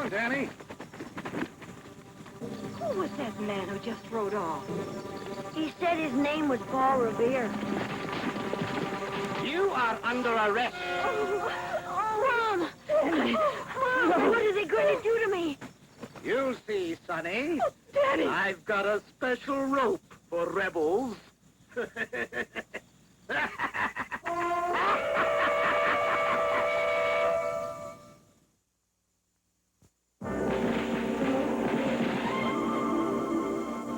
Danny. Who was that man who just rode off? He said his name was Paul Revere. You are under arrest. Mom! Mom, what are they going to do to me? You'll see, Sonny. Oh, Daddy! I've got a special rope for rebels.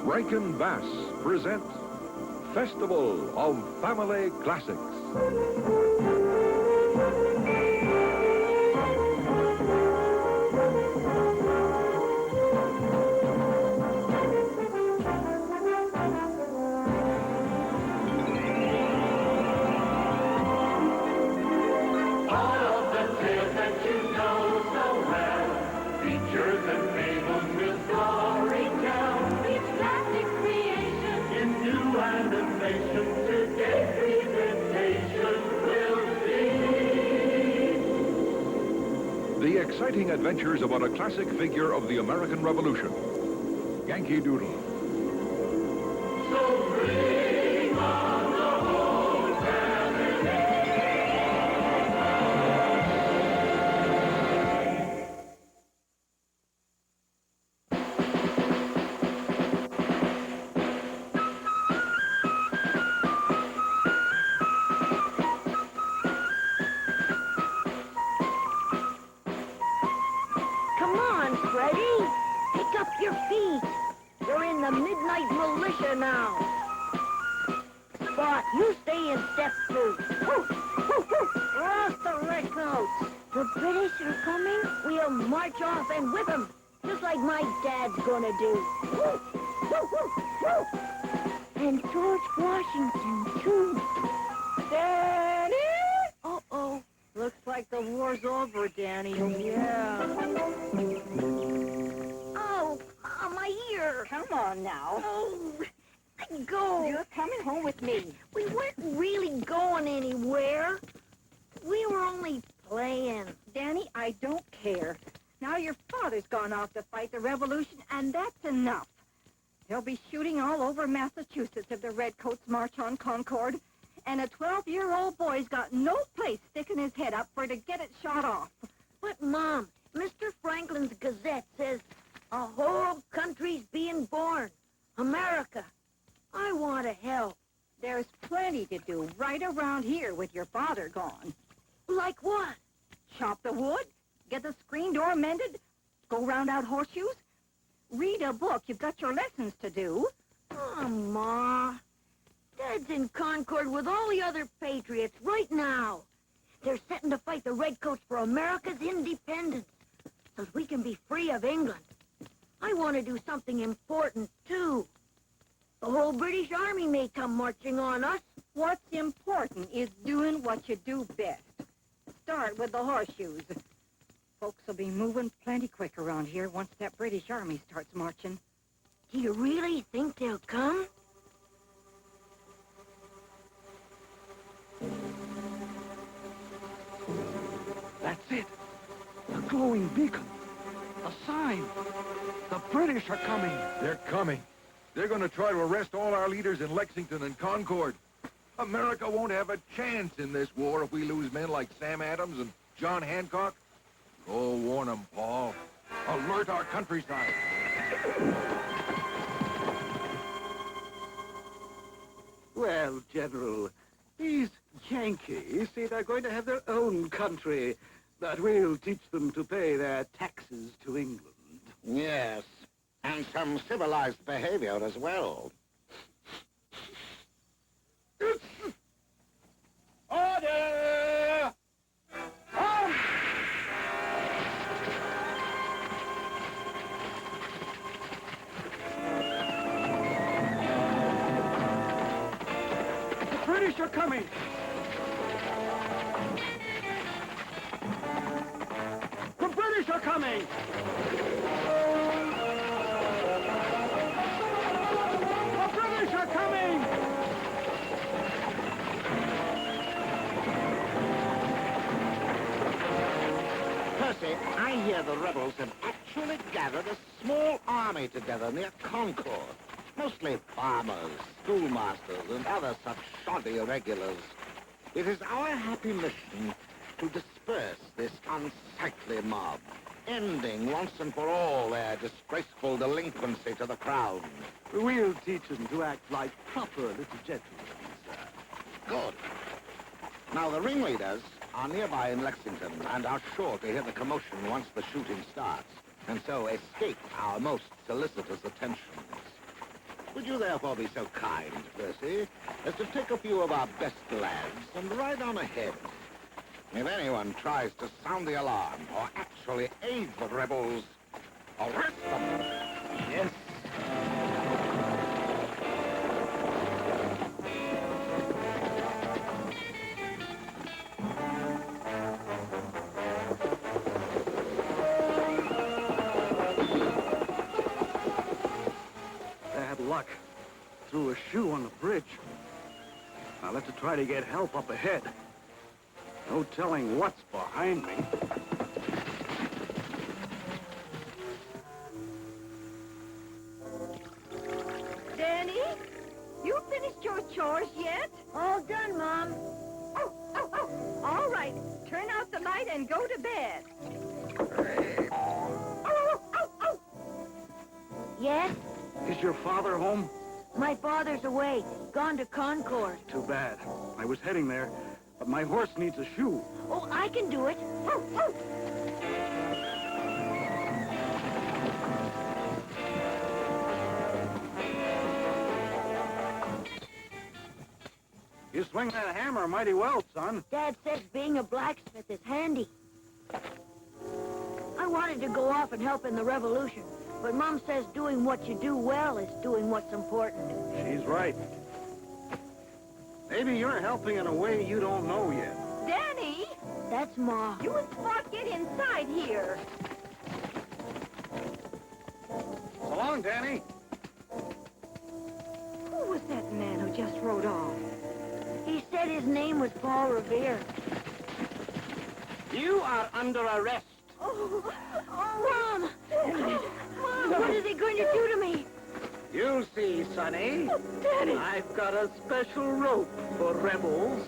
Rankin Bass presents Festival of Family Classics. The exciting adventures about a classic figure of the American Revolution, Yankee Doodle. So bring on the whole family. Come on, Freddy. Pick up your feet. You're in the Midnight Militia now. Spot, you stay in step 2. Cross the Redcoats. The British are coming. We'll march off and whip them, just like my dad's gonna do. And George Washington, too. Daddy! Uh-oh. Looks like the war's over, Danny. Yeah. Oh, my ear. Come on now. Oh, let go. You're coming home with me. We weren't really going anywhere. We were only playing. Danny, I don't care. Now your father's gone off to fight the revolution, and that's enough. There'll be shooting all over Massachusetts if the Redcoats march on Concord. And a 12-year-old boy's got no place sticking his head up for to get it shot off. But, Mom, Mr. Franklin's Gazette says a whole country's being born. America. I want to help. There's plenty to do right around here with your father gone. Like what? Chop the wood, get the screen door mended, go round out horseshoes, read a book. You've got your lessons to do. Oh, Ma. Dad's in Concord with all the other patriots right now. They're setting to fight the Redcoats for America's independence, so we can be free of England. I want to do something important, too. The whole British Army may come marching on us. What's important is doing what you do best. Start with the horseshoes. Folks will be moving plenty quick around here once that British Army starts marching. Do you really think they'll come? That's it. A glowing beacon. A sign. The British are coming. They're coming. They're going to try to arrest all our leaders in Lexington and Concord. America won't have a chance in this war if we lose men like Sam Adams and John Hancock. Go warn them, Paul. Alert our countryside. Well, General, these Yankees say they're going to have their own country, but we'll teach them to pay their taxes to England. Yes, and some civilized behavior as well. Order! On! The British are coming! The British are coming! The British are coming! Percy, I hear the rebels have actually actually gathered a small army together near Concord. Mostly farmers, schoolmasters, and other such shoddy irregulars. It is our happy mission to disperse this unsightly mob, ending once and for all their disgraceful delinquency to the crown. We'll teach them to act like proper little gentlemen, sir. Good. Now, the ringleaders are nearby in Lexington and are sure to hear the commotion once the shooting starts, and so escape our most solicitous attentions. Would you therefore be so kind, Percy, as to take a few of our best lads and ride on ahead? If anyone tries to sound the alarm or actually aid the rebels, arrest them. Yes. Bad luck. Threw a shoe on the bridge. I'll have to try to get help up ahead. No telling what's behind me. Danny, you finished your chores yet? All done, Mom. Oh, oh, oh. All right. Turn out the light and go to bed. Oh, oh, oh, oh. Yes? Is your father home? My father's away. Gone to Concord. Too bad. I was heading there, but my horse needs a shoe. Oh, I can do it. Oh, oh. You swing that hammer mighty well, son. Dad says being a blacksmith is handy. I wanted to go off and help in the revolution, but Mom says doing what you do well is doing what's important. She's right. Maybe you're helping in a way you don't know yet. Danny, That's Ma. you and Spot get inside here. So long, Danny. Who was that man who just rode off? He said his name was Paul Revere. You are under arrest. Oh, Mom! Mom, what are they going to do to me? You'll see, Sonny. Daddy! I've got a special rope for rebels.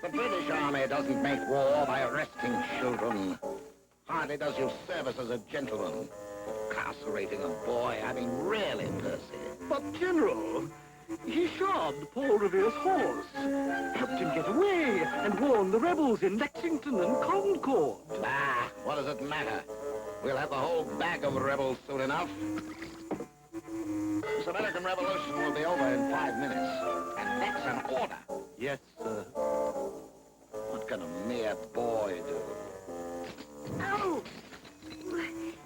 The British Army doesn't make war by arresting children. Hardly does you service as a gentleman. Incarcerating a boy, I mean, really, Percy. But, General, he shod Paul Revere's horse, helped him get away, and warned the rebels in Lexington and Concord. Bah, what does it matter? We'll have the whole bag of rebels soon enough. This American Revolution will be over in 5 minutes, and that's an order. Yes, sir. What can a mere boy do? Ow!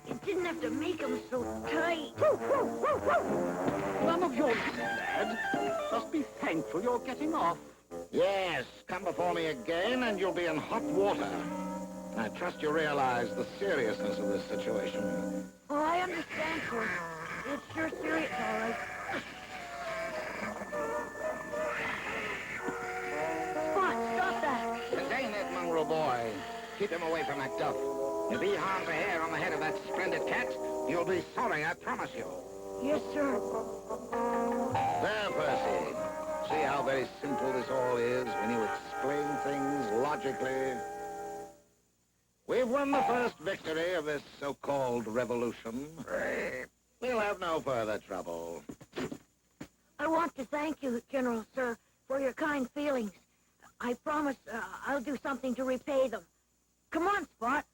You didn't have to make him so tight. None of your business, lad. Just be thankful you're getting off. Yes, come before me again, and you'll be in hot water. I trust you realize the seriousness of this situation. Oh, I understand, sir. It's sure serious, all right. Spot, stop that. Contain that mongrel boy. Keep him away from that duff. If he harms a hair on the head of that splendid cat, you'll be sorry, I promise you. Yes, sir. There, Percy. See how very simple this all is when you explain things logically? We've won the first victory of this so-called revolution. We'll have no further trouble. I want to thank you, General, sir, for your kind feelings. I promise I'll do something to repay them. Come on, Spot.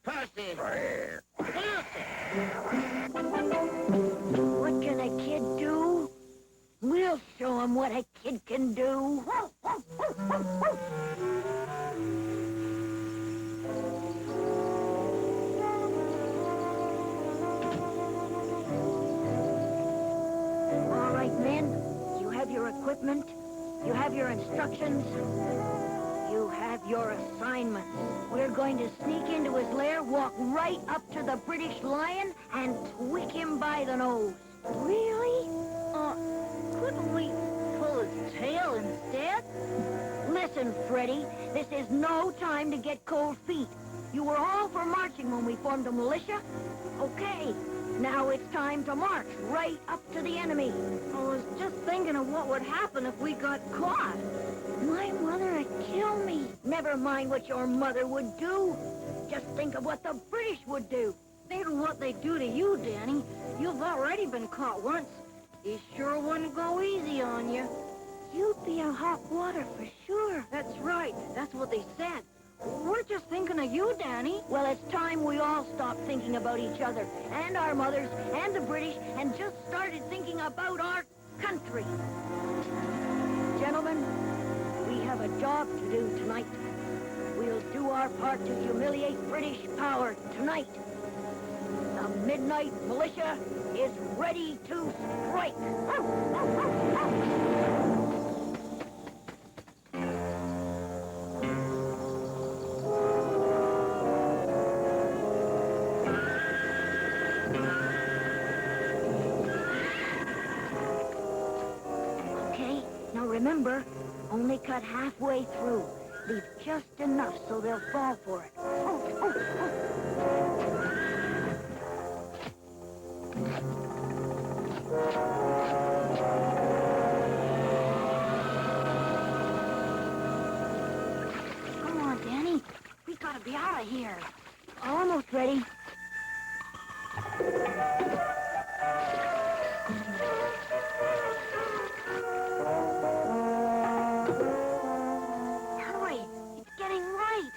Percy! What can a kid do? We'll show him what a kid can do. All right, men. You have your equipment. You have your instructions. You have your assignments. We're going to sneak into his lair, walk right up to the British lion, and tweak him by the nose. Really? Couldn't we pull his tail instead? Listen, Freddy, this is no time to get cold feet. You were all for marching when we formed a militia. Okay, now it's time to march right up to the enemy. I was just thinking of what would happen if we got caught. My mother would kill me. Never mind what your mother would do. Just think of what the British would do. Think of what they do to you, Danny. You've already been caught once. He sure wouldn't go easy on you. You'd be in hot water for sure. That's right. That's what they said. We're just thinking of you, Danny. Well, it's time we all stopped thinking about each other, and our mothers, and the British, and just started thinking about our country. Gentlemen, we have a job to do tonight. We'll do our part to humiliate British power tonight. The Midnight Militia is ready to strike. Okay, now remember, only cut halfway through. Leave just enough so they'll fall for it. Come on, Danny. We gotta be out of here. Almost ready. Hurry. It's getting light.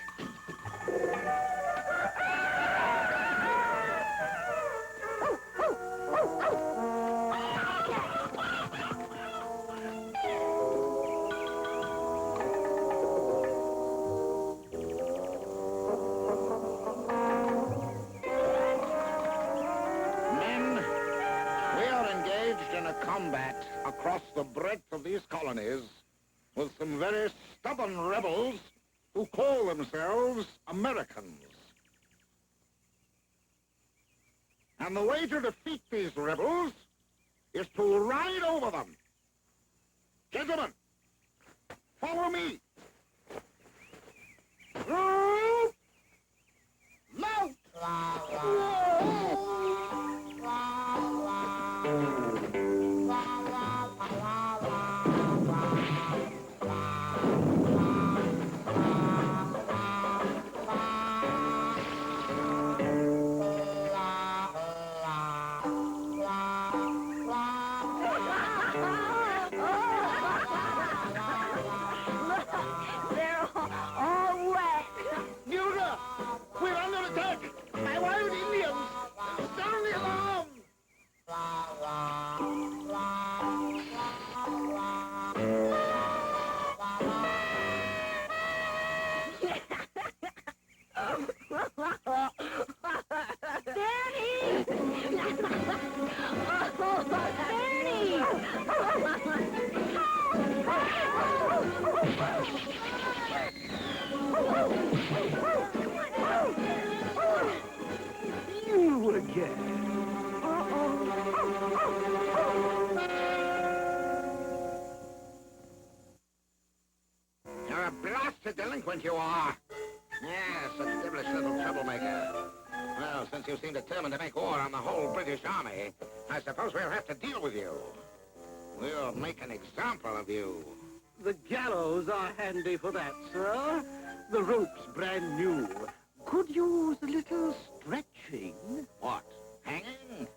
Men, we are engaged in a combat across the breadth of these colonies with some very stubborn rebels who call themselves Americans. And the way to defeat these rebels is to ride over them. Gentlemen, follow me. Mount! They're all wet. Muta! We're under attack by wild Indians! Sound the alarm! Danny! You again. You're a blasted delinquent, you are. Yes, a devilish little troublemaker. Well, since you seem determined to make war on the whole British Army, I suppose we'll have to deal with you. We'll make an example of you. The gallows are handy for that, sir. The rope's brand new. Could use a little stretching. What? Hanging?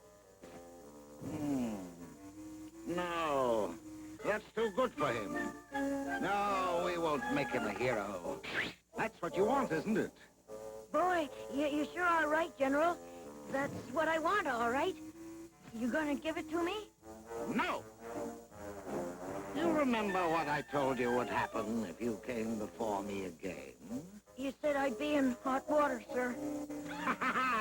No. That's too good for him. No, we won't make him a hero. That's what you want, isn't it? Boy, you sure are right, General. That's what I want, all right. You gonna give it to me? No. You remember what I told you would happen if you came before me again? You said I'd be in hot water, sir.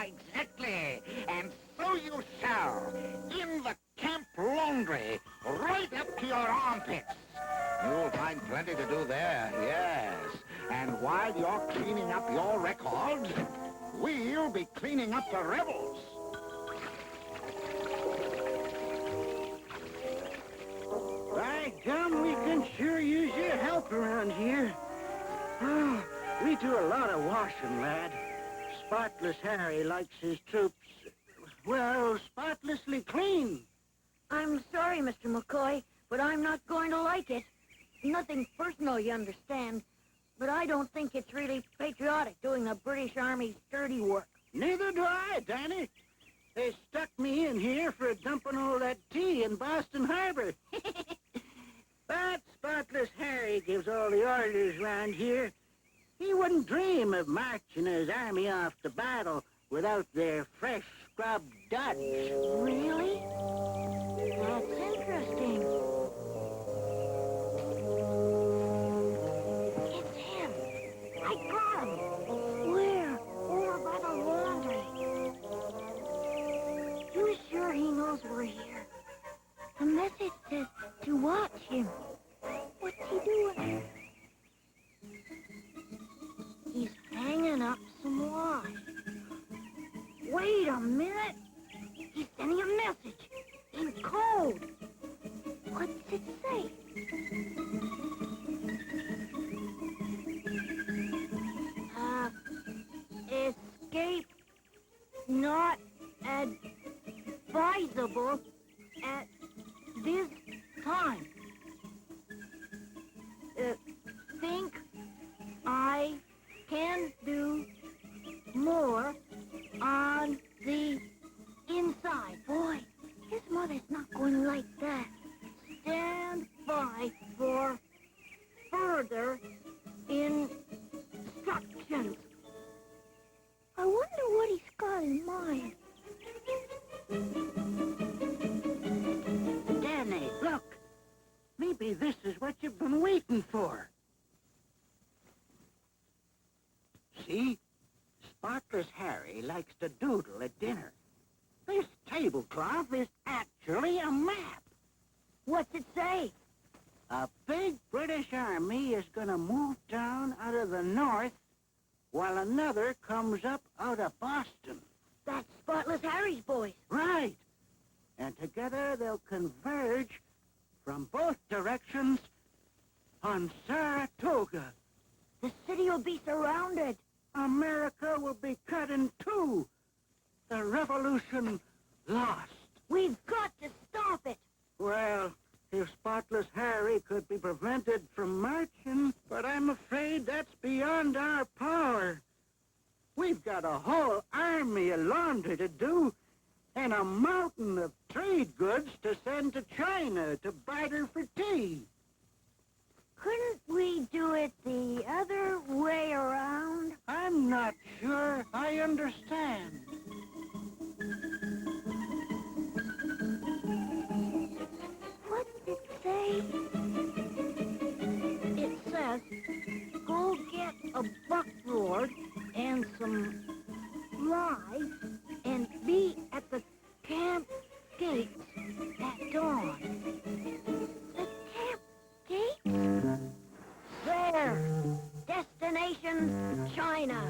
Exactly. And so you shall. In the camp laundry, right up to your armpits. You'll find plenty to do there, yes. And while you're cleaning up your dogs. We'll be cleaning up the rebels. By gum, we can sure use your help around here. Oh, we do a lot of washing, lad. Spotless Harry likes his troops, well, spotlessly clean. I'm sorry, Mr. McCoy, but I'm not going to like it. Nothing personal, you understand. But I don't think it's really patriotic doing the British Army's dirty work. Neither do I, Danny. They stuck me in here for dumping all that tea in Boston Harbor. But Spotless Harry gives all the orders round here. He wouldn't dream of marching his army off to battle without their fresh scrubbed duds. Really? That's interesting. It's him. I got him. Where? Over by the laundry. You sure he knows we're here? The message says to watch him. What's he doing? He's hanging up some wire. Wait a minute. He's sending a message in code. What's it say? Escape not advisable at this time. Think I can do more on the inside. Boy, his mother's not going to like that. Stand by for further instructions. I wonder what he's got in mind. Danny, look. Maybe this is what you've been waiting for. See? Spotless Harry likes to doodle at dinner. This tablecloth is actually a map. What's it say? A big British army is going to move down out of the north while another comes up out of Boston. That's Spotless Harry's boys. Right. And together they'll converge from both directions on Saratoga. The city will be surrounded. America will be cut in two. The revolution lost. We've got to stop it. Well, if Spotless Harry could be prevented from marching, but I'm afraid that's beyond our power. We've got a whole army of laundry to do and a mountain of trade goods to send to China to barter for tea. Couldn't we do it the other way around? I'm not sure I understand. What's it say? It says, go get a buckboard and some flies and be at the camp gates at dawn. The camp gates? There. Destination, China.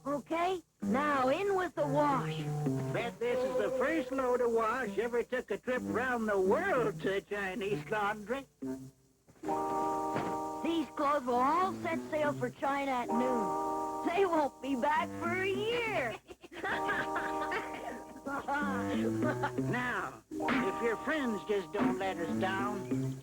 Okay, now in with the wash. Bet this is the first load of wash ever took a trip round the world to Chinese laundry. These clothes will all set sail for China at noon. They won't be back for a year. Now, if your friends just don't let us down.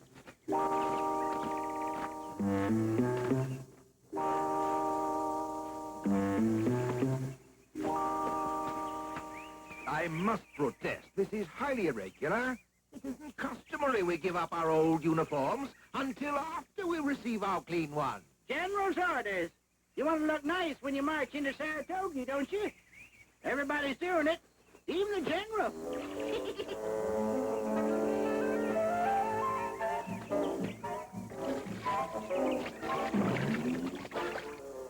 I must protest. This is highly irregular. It isn't customary we give up our old uniforms until after we receive our clean ones. General's orders. You want to look nice when you march into Saratoga, don't you? Everybody's doing it. Even the general.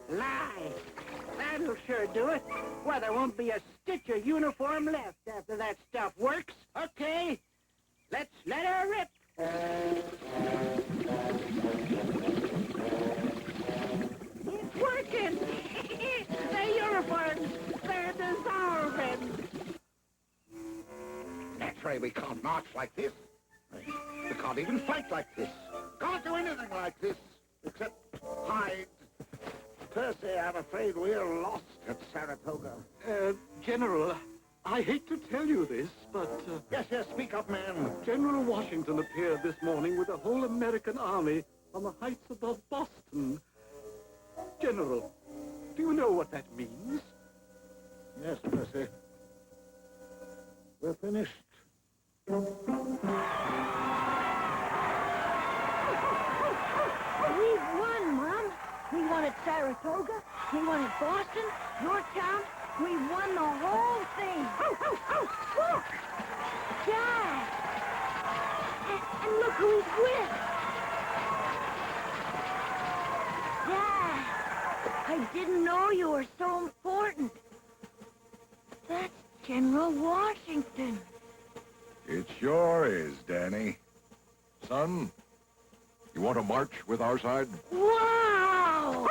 Lie. That'll sure do it. Well, there won't be a stitch of uniform left after that stuff works. Okay, let's let her rip. we can't march like this. We can't even fight like this. Can't do anything like this, except hide. Percy, I'm afraid we're lost at Saratoga. General, I hate to tell you this, but... Yes, speak up, man. General Washington appeared this morning with the whole American army on the heights above Boston. General, do you know what that means? Yes, Percy. We're finished. We've won, Mom. We won at Saratoga. We won at Boston, Yorktown. We won the whole thing. Look! Dad! And look who he's with. Dad, I didn't know you were so important. That's General Washington. It sure is, Danny. Son, you want to march with our side? Wow!